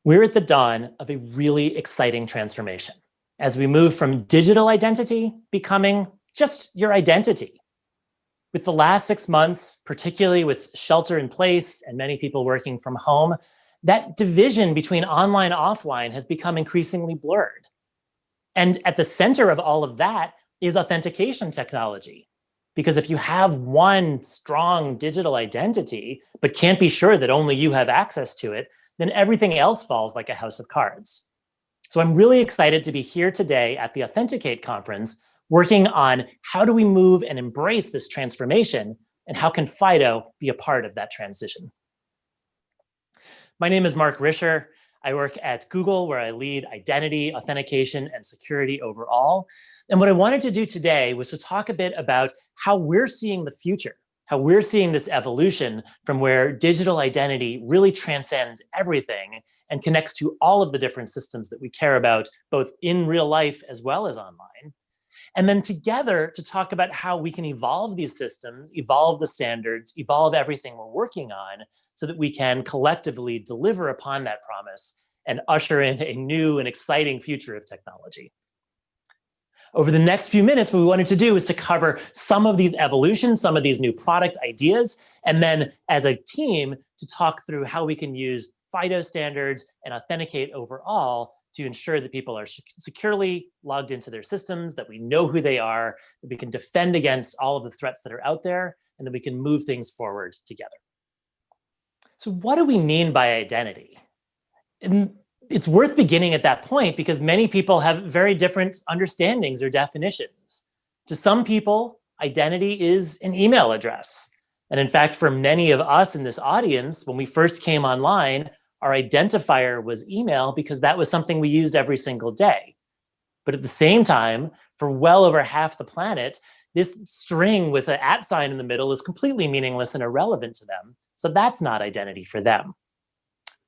We're at the dawn of a really exciting transformation as we move from digital identity becoming just your identity. With the last 6 months, particularly with shelter in place and many people working from home, that division between online and offline has become increasingly blurred. And at the center of all of that is authentication technology. Because if you have one strong digital identity, but can't be sure that only you have access to it, then everything else falls like a house of cards. So I'm really excited to be here today at the Authenticate Conference, working on how do we move and embrace this transformation, and how can FIDO be a part of that transition. My name is Mark Risher. I work at Google, where I lead identity, authentication, and security overall. And what I wanted to do today was to talk a bit about how we're seeing the future, how we're seeing this evolution from where digital identity really transcends everything and connects to all of the different systems that we care about, both in real life as well as online. And then together to talk about how we can evolve these systems, evolve the standards, evolve everything we're working on so that we can collectively deliver upon that promise and usher in a new and exciting future of technology. Over the next few minutes, what we wanted to do is to cover some of these evolutions, some of these new product ideas, and then as a team to talk through how we can use FIDO standards and authenticate overall to ensure that people are securely logged into their systems, that we know who they are, that we can defend against all of the threats that are out there, and that we can move things forward together. So what do we mean by identity? And it's worth beginning at that point because many people have very different understandings or definitions. To some people, identity is an email address. And in fact, for many of us in this audience, when we first came online, our identifier was email because that was something we used every single day. But at the same time, for well over half the planet, this string with an @ sign in the middle is completely meaningless and irrelevant to them. So that's not identity for them.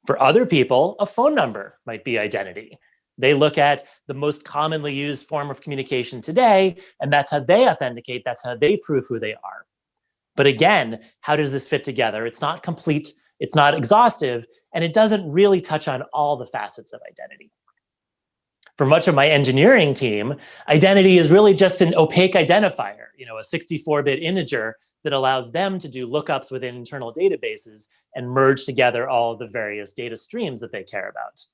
For other people, a phone number might be identity. They look at the most commonly used form of communication today, and that's how they authenticate, that's how they prove who they are. But again, how does this fit together? It's not complete, it's not exhaustive, and it doesn't really touch on all the facets of identity. For much of my engineering team, identity is really just an opaque identifier, a 64-bit integer that allows them to do lookups within internal databases and merge together all of the various data streams that they care about.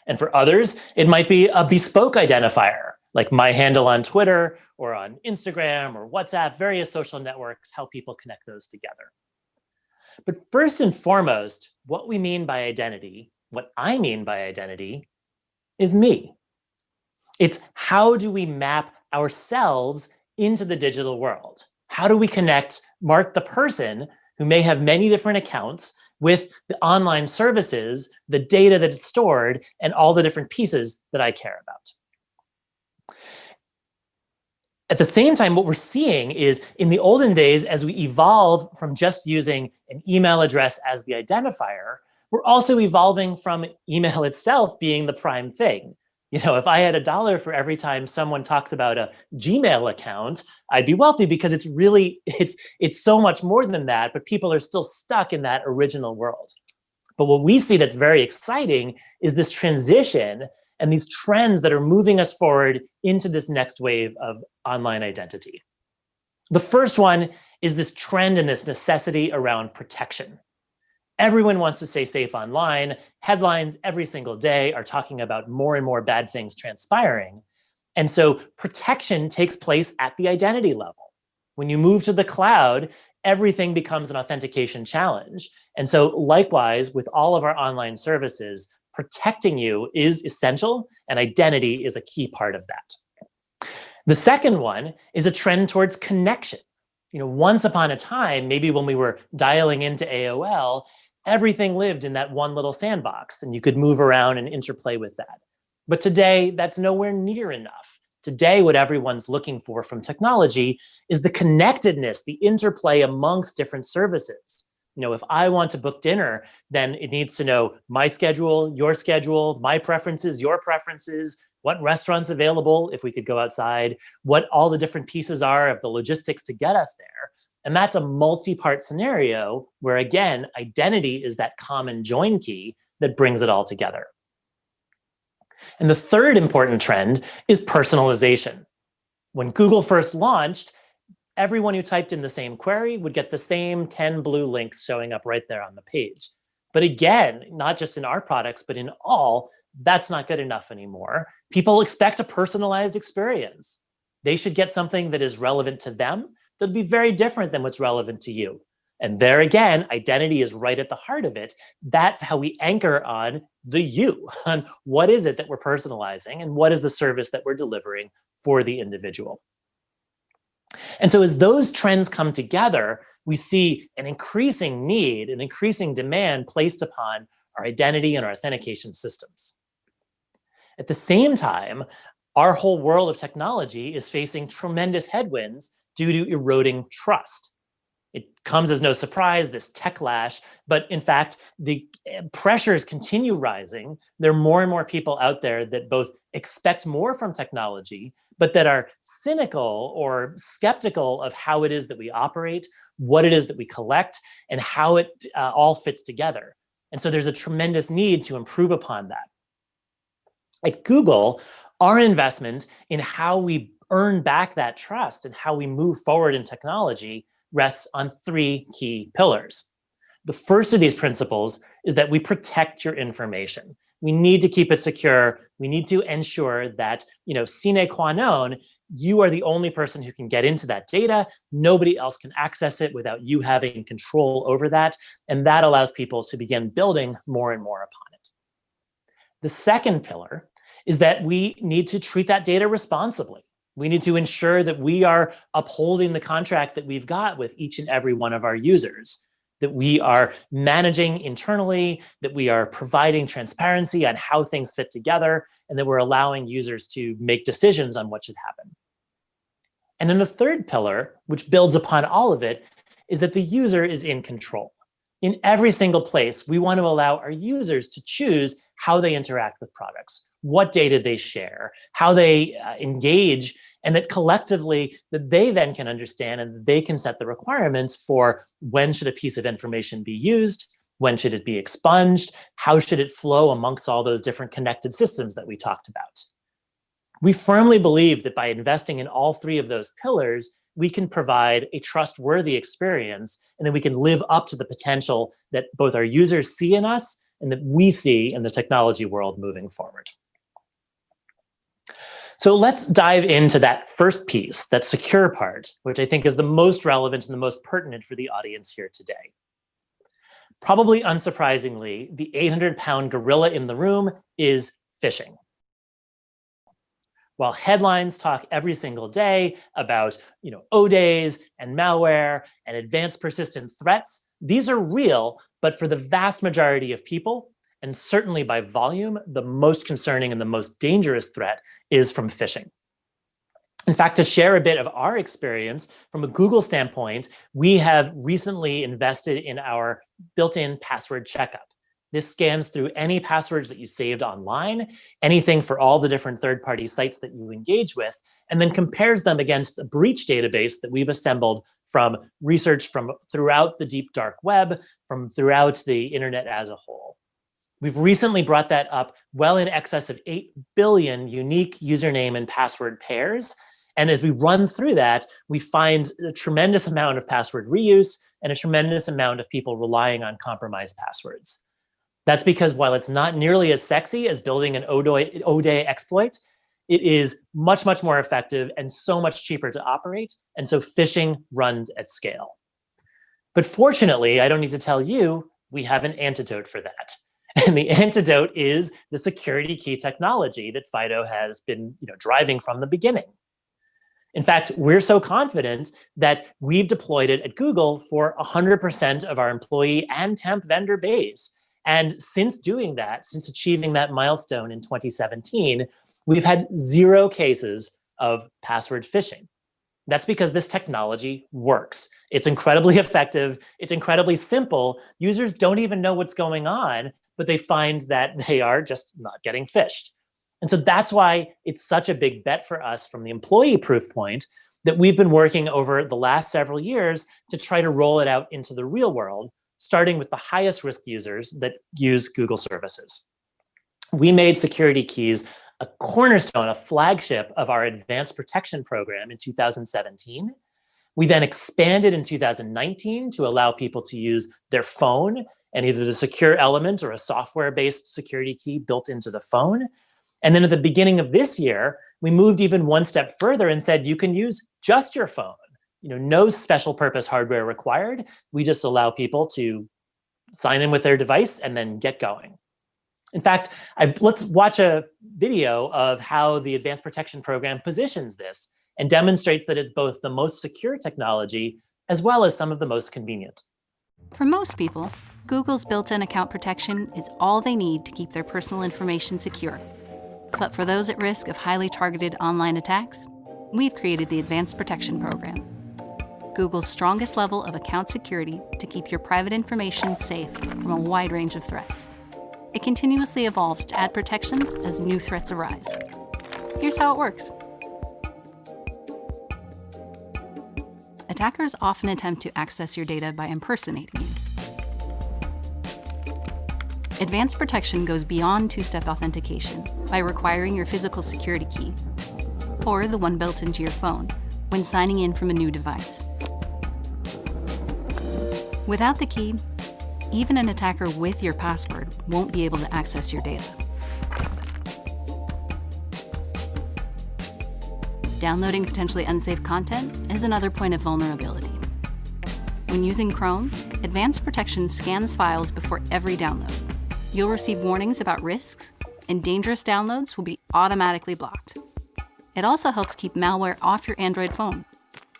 And for others, it might be a bespoke identifier, like my handle on Twitter or on Instagram or WhatsApp, various social networks, how people connect those together. But first and foremost, what we mean by identity, what I mean by identity, is me. It's how do we map ourselves into the digital world? How do we connect Mark the person who may have many different accounts with the online services, the data that it's stored, and all the different pieces that I care about? At the same time, what we're seeing is in the olden days, as we evolve from just using an email address as the identifier, we're also evolving from email itself being the prime thing. If I had $1 for every time someone talks about a Gmail account, I'd be wealthy because it's so much more than that, but people are still stuck in that original world. But what we see that's very exciting is this transition and these trends that are moving us forward into this next wave of online identity. The first one is this trend and this necessity around protection. Everyone wants to stay safe online. Headlines every single day are talking about more and more bad things transpiring. And so protection takes place at the identity level. When you move to the cloud, everything becomes an authentication challenge. And so likewise, with all of our online services, protecting you is essential, and identity is a key part of that. The second one is a trend towards connection. Once upon a time, maybe when we were dialing into AOL, everything lived in that one little sandbox, and you could move around and interplay with that. But today, that's nowhere near enough. Today, what everyone's looking for from technology is the connectedness, the interplay amongst different services. If I want to book dinner, then it needs to know my schedule, my preferences, your preferences, what restaurants available, if we could go outside, what all the different pieces are of the logistics to get us there. And that's a multi-part scenario where, again, identity is that common join key that brings it all together. And the third important trend is personalization. When Google first launched, everyone who typed in the same query would get the same 10 blue links showing up right there on the page. But again, not just in our products, but in all, that's not good enough anymore. People expect a personalized experience. They should get something that is relevant to them that'll be very different than what's relevant to you. And there again, identity is right at the heart of it. That's how we anchor on the you, on what is it that we're personalizing and what is the service that we're delivering for the individual. And so as those trends come together, we see an increasing need, an increasing demand placed upon our identity and our authentication systems. At the same time, our whole world of technology is facing tremendous headwinds due to eroding trust. It comes as no surprise, this techlash, but in fact, the pressures continue rising. There are more and more people out there that both expect more from technology, but that are cynical or skeptical of how it is that we operate, what it is that we collect, and how it all fits together. And so there's a tremendous need to improve upon that. At Google, our investment in how we earn back that trust and how we move forward in technology rests on three key pillars. The first of these principles is that we protect your information. We need to keep it secure. We need to ensure that, sine qua non, you are the only person who can get into that data. Nobody else can access it without you having control over that. And that allows people to begin building more and more upon it. The second pillar is that we need to treat that data responsibly. We need to ensure that we are upholding the contract that we've got with each and every one of our users, that we are managing internally, that we are providing transparency on how things fit together, and that we're allowing users to make decisions on what should happen. And then the third pillar, which builds upon all of it, is that the user is in control. In every single place, we want to allow our users to choose how they interact with products, what data they share, how they engage, and that collectively that they then can understand and they can set the requirements for when should a piece of information be used, when should it be expunged, how should it flow amongst all those different connected systems that we talked about. We firmly believe that by investing in all three of those pillars, we can provide a trustworthy experience, and then we can live up to the potential that both our users see in us and that we see in the technology world moving forward. So let's dive into that first piece, that secure part, which I think is the most relevant and the most pertinent for the audience here today. Probably unsurprisingly, the 800-pound gorilla in the room is phishing. While headlines talk every single day about, ODAs and malware and advanced persistent threats, these are real, but for the vast majority of people, and certainly by volume, the most concerning and the most dangerous threat is from phishing. In fact, to share a bit of our experience from a Google standpoint, we have recently invested in our built-in password checkup. This scans through any passwords that you saved online, anything for all the different third-party sites that you engage with, and then compares them against a breach database that we've assembled from research from throughout the deep dark web, from throughout the internet as a whole. We've recently brought that up well in excess of 8 billion unique username and password pairs. And as we run through that, we find a tremendous amount of password reuse and a tremendous amount of people relying on compromised passwords. That's because while it's not nearly as sexy as building an ODA exploit, it is much, much more effective and so much cheaper to operate. And so phishing runs at scale. But fortunately, I don't need to tell you, we have an antidote for that. And the antidote is the security key technology that FIDO has been driving from the beginning. In fact, we're so confident that we've deployed it at Google for 100% of our employee and temp vendor base. And since doing that, since achieving that milestone in 2017, we've had 0 cases of password phishing. That's because this technology works. It's incredibly effective. It's incredibly simple. Users don't even know what's going on, but they find that they are just not getting phished. And so that's why it's such a big bet for us from the employee proof point that we've been working over the last several years to try to roll it out into the real world, starting with the highest risk users that use Google services. We made security keys a cornerstone, a flagship of our advanced protection program in 2017. We then expanded in 2019 to allow people to use their phone and either the secure element or a software-based security key built into the phone. And then at the beginning of this year, we moved even one step further and said, you can use just your phone. No special purpose hardware required. We just allow people to sign in with their device and then get going. In fact, let's watch a video of how the Advanced Protection Program positions this and demonstrates that it's both the most secure technology as well as some of the most convenient. For most people, Google's built-in account protection is all they need to keep their personal information secure. But for those at risk of highly targeted online attacks, we've created the Advanced Protection Program, Google's strongest level of account security to keep your private information safe from a wide range of threats. It continuously evolves to add protections as new threats arise. Here's how it works. Attackers often attempt to access your data by impersonating you. Advanced protection goes beyond two-step authentication by requiring your physical security key, or the one built into your phone, when signing in from a new device. Without the key, even an attacker with your password won't be able to access your data. Downloading potentially unsafe content is another point of vulnerability. When using Chrome, Advanced Protection scans files before every download. You'll receive warnings about risks, and dangerous downloads will be automatically blocked. It also helps keep malware off your Android phone,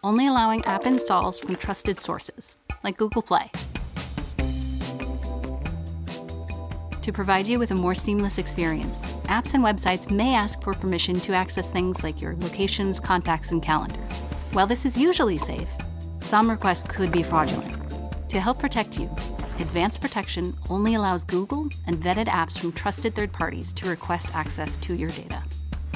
only allowing app installs from trusted sources, like Google Play. To provide you with a more seamless experience, apps and websites may ask for permission to access things like your locations, contacts, and calendar. While this is usually safe, some requests could be fraudulent. To help protect you, Advanced Protection only allows Google and vetted apps from trusted third parties to request access to your data.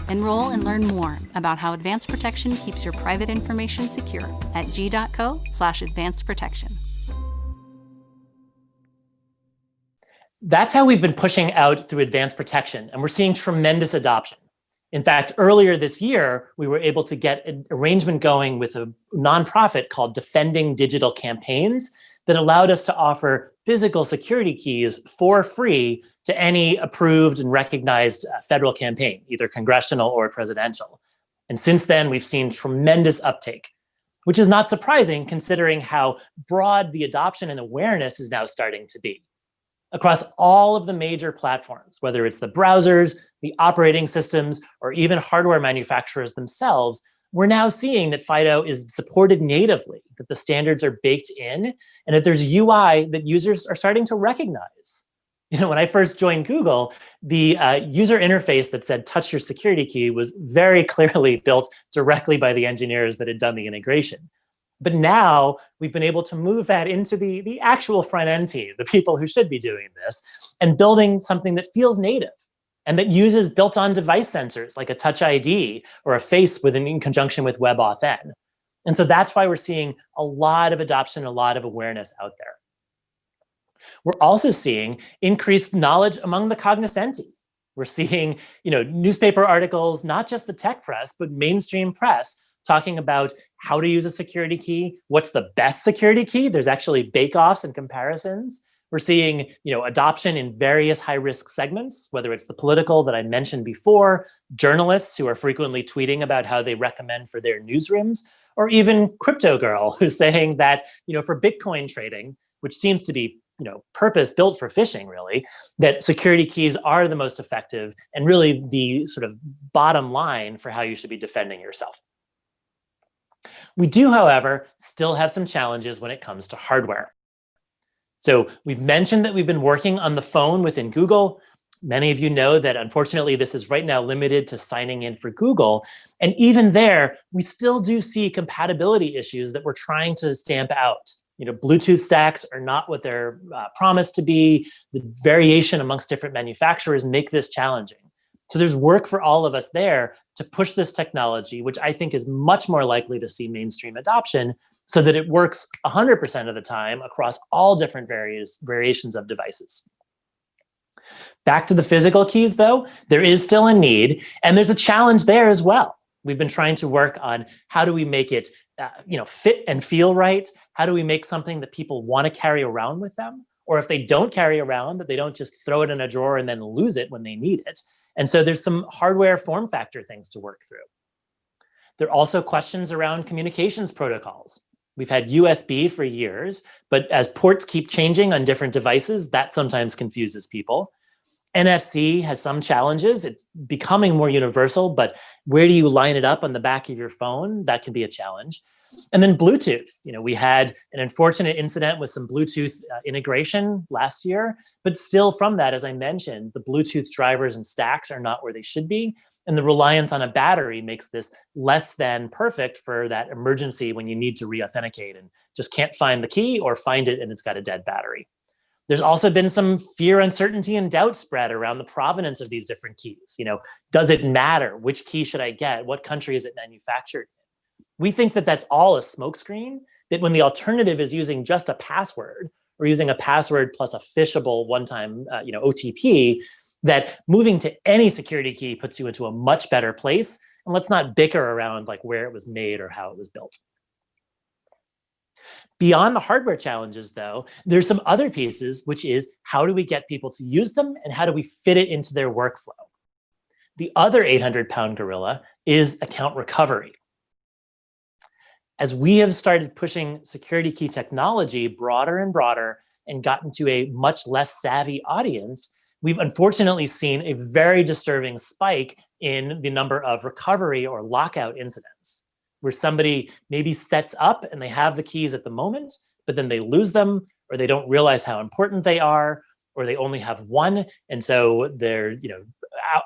Enroll and learn more about how Advanced Protection keeps your private information secure at g.co/advancedprotection. That's how we've been pushing out through Advanced Protection, and we're seeing tremendous adoption. In fact, earlier this year, we were able to get an arrangement going with a nonprofit called Defending Digital Campaigns that allowed us to offer physical security keys for free to any approved and recognized federal campaign, either congressional or presidential. And since then, we've seen tremendous uptake, which is not surprising considering how broad the adoption and awareness is now starting to be. Across all of the major platforms, whether it's the browsers, the operating systems, or even hardware manufacturers themselves, we're now seeing that FIDO is supported natively, that the standards are baked in, and that there's UI that users are starting to recognize. When I first joined Google, the user interface that said touch your security key was very clearly built directly by the engineers that had done the integration. But now we've been able to move that into the actual front end team, the people who should be doing this, and building something that feels native and that uses built-on device sensors like a Touch ID or a face in conjunction with WebAuthn. And so that's why we're seeing a lot of adoption, a lot of awareness out there. We're also seeing increased knowledge among the cognoscenti. We're seeing, newspaper articles, not just the tech press, but mainstream press, talking about how to use a security key, what's the best security key. There's actually bake-offs and comparisons. We're seeing, adoption in various high-risk segments, whether it's the political that I mentioned before, journalists who are frequently tweeting about how they recommend for their newsrooms, or even Crypto Girl who's saying that, for Bitcoin trading, which seems to be, purpose-built for phishing, really, that security keys are the most effective and really the sort of bottom line for how you should be defending yourself. We do, however, still have some challenges when it comes to hardware. So we've mentioned that we've been working on the phone within Google. Many of you know that, unfortunately, this is right now limited to signing in for Google. And even there, we still do see compatibility issues that we're trying to stamp out. Bluetooth stacks are not what they're promised to be. The variation amongst different manufacturers make this challenging. So there's work for all of us there to push this technology, which I think is much more likely to see mainstream adoption, so that it works 100% of the time across all different variations of devices. Back to the physical keys, though, there is still a need, and there's a challenge there as well. We've been trying to work on how do we make it fit and feel right? How do we make something that people want to carry around with them? Or if they don't carry around, that they don't just throw it in a drawer and then lose it when they need it. And so there's some hardware form factor things to work through. There are also questions around communications protocols. We've had USB for years, but as ports keep changing on different devices, that sometimes confuses people. NFC has some challenges. It's becoming more universal, but where do you line it up on the back of your phone? That can be a challenge. And then Bluetooth. We had an unfortunate incident with some Bluetooth integration last year, but still from that, as I mentioned, the Bluetooth drivers and stacks are not where they should be. And the reliance on a battery makes this less than perfect for that emergency when you need to re-authenticate and just can't find the key or find it and it's got a dead battery. There's also been some fear, uncertainty, and doubt spread around the provenance of these different keys. Does it matter? Which key should I get? What country is it manufactured in? We think that that's all a smokescreen, that when the alternative is using just a password or using a password plus a phishable one-time OTP, that moving to any security key puts you into a much better place. And let's not bicker around like where it was made or how it was built. Beyond the hardware challenges, though, there's some other pieces, which is how do we get people to use them and how do we fit it into their workflow? The other 800-pound gorilla is account recovery. As we have started pushing security key technology broader and broader and gotten to a much less savvy audience, we've unfortunately seen a very disturbing spike in the number of recovery or lockout incidents, where somebody maybe sets up and they have the keys at the moment, but then they lose them, or they don't realize how important they are, or they only have one, and so they're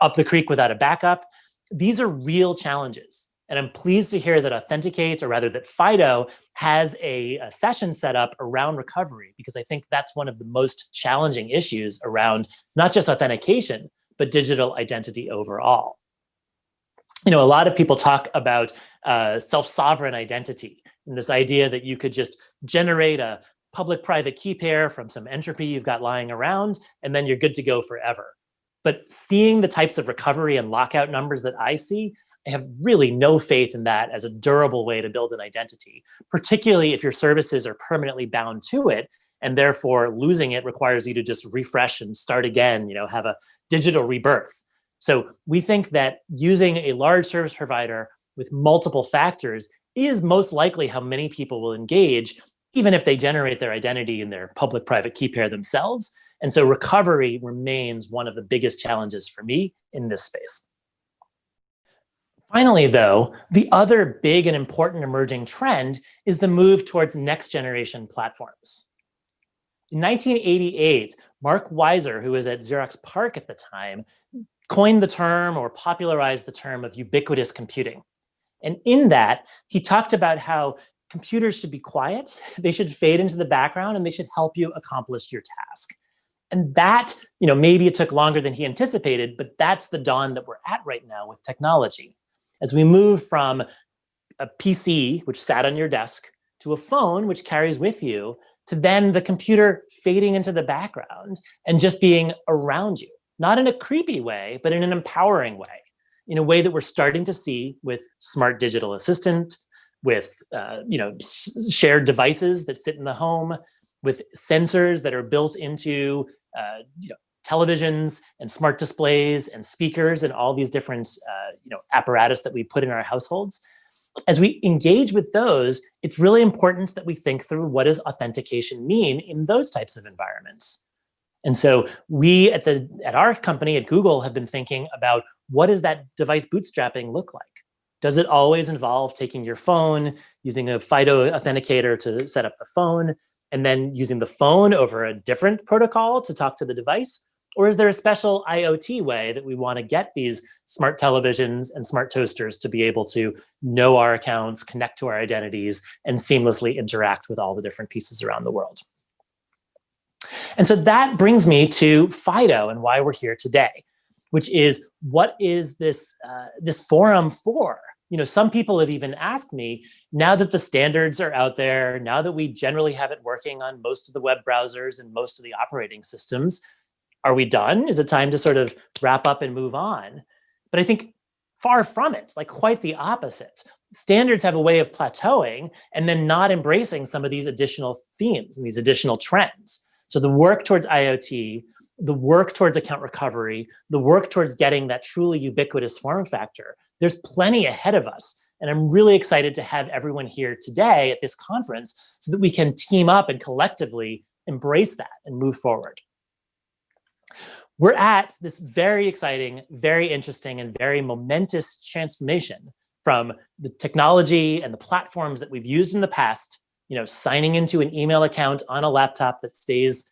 up the creek without a backup. These are real challenges, and I'm pleased to hear that Authenticate, or rather that FIDO, has a session set up around recovery, because I think that's one of the most challenging issues around not just authentication, but digital identity overall. A lot of people talk about self-sovereign identity and this idea that you could just generate a public-private key pair from some entropy you've got lying around, and then you're good to go forever. But seeing the types of recovery and lockout numbers that I see, I have really no faith in that as a durable way to build an identity, particularly if your services are permanently bound to it, and therefore losing it requires you to just refresh and start again, have a digital rebirth. So we think that using a large service provider with multiple factors is most likely how many people will engage, even if they generate their identity in their public-private key pair themselves. And so recovery remains one of the biggest challenges for me in this space. Finally, though, the other big and important emerging trend is the move towards next-generation platforms. In 1988, Mark Weiser, who was at Xerox PARC at the time, coined the term or popularized the term of ubiquitous computing. And in that, he talked about how computers should be quiet, they should fade into the background, and they should help you accomplish your task. And that, maybe it took longer than he anticipated, but that's the dawn that we're at right now with technology. As we move from a PC, which sat on your desk, to a phone, which carries with you, to then the computer fading into the background and just being around you. Not in a creepy way, but in an empowering way, in a way that we're starting to see with smart digital assistant, with shared devices that sit in the home, with sensors that are built into televisions and smart displays and speakers and all these different apparatus that we put in our households. As we engage with those, it's really important that we think through what does authentication mean in those types of environments. And so we at our company at Google have been thinking about what does that device bootstrapping look like? Does it always involve taking your phone, using a FIDO authenticator to set up the phone, and then using the phone over a different protocol to talk to the device? Or is there a special IoT way that we want to get these smart televisions and smart toasters to be able to know our accounts, connect to our identities, and seamlessly interact with all the different pieces around the world? And so that brings me to FIDO and why we're here today, which is what is this forum for? some people have even asked me, now that the standards are out there, now that we generally have it working on most of the web browsers and most of the operating systems, are we done? Is it time to sort of wrap up and move on? But I think far from it, like quite the opposite. Standards have a way of plateauing and then not embracing some of these additional themes and these additional trends. So the work towards IoT, the work towards account recovery, the work towards getting that truly ubiquitous form factor, there's plenty ahead of us. And I'm really excited to have everyone here today at this conference so that we can team up and collectively embrace that and move forward. We're at this very exciting, very interesting, and very momentous transformation from the technology and the platforms that we've used in the past, signing into an email account on a laptop that stays,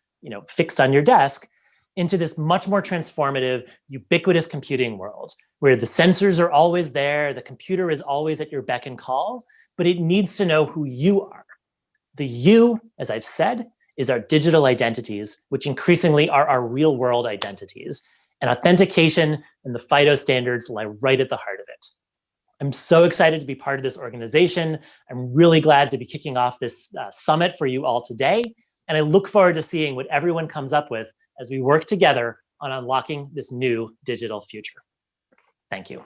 fixed on your desk, into this much more transformative, ubiquitous computing world where the sensors are always there, the computer is always at your beck and call, but it needs to know who you are. The you, as I've said, is our digital identities, which increasingly are our real world identities. And authentication and the FIDO standards lie right at the heart of it. I'm so excited to be part of this organization. I'm really glad to be kicking off this summit for you all today. And I look forward to seeing what everyone comes up with as we work together on unlocking this new digital future. Thank you.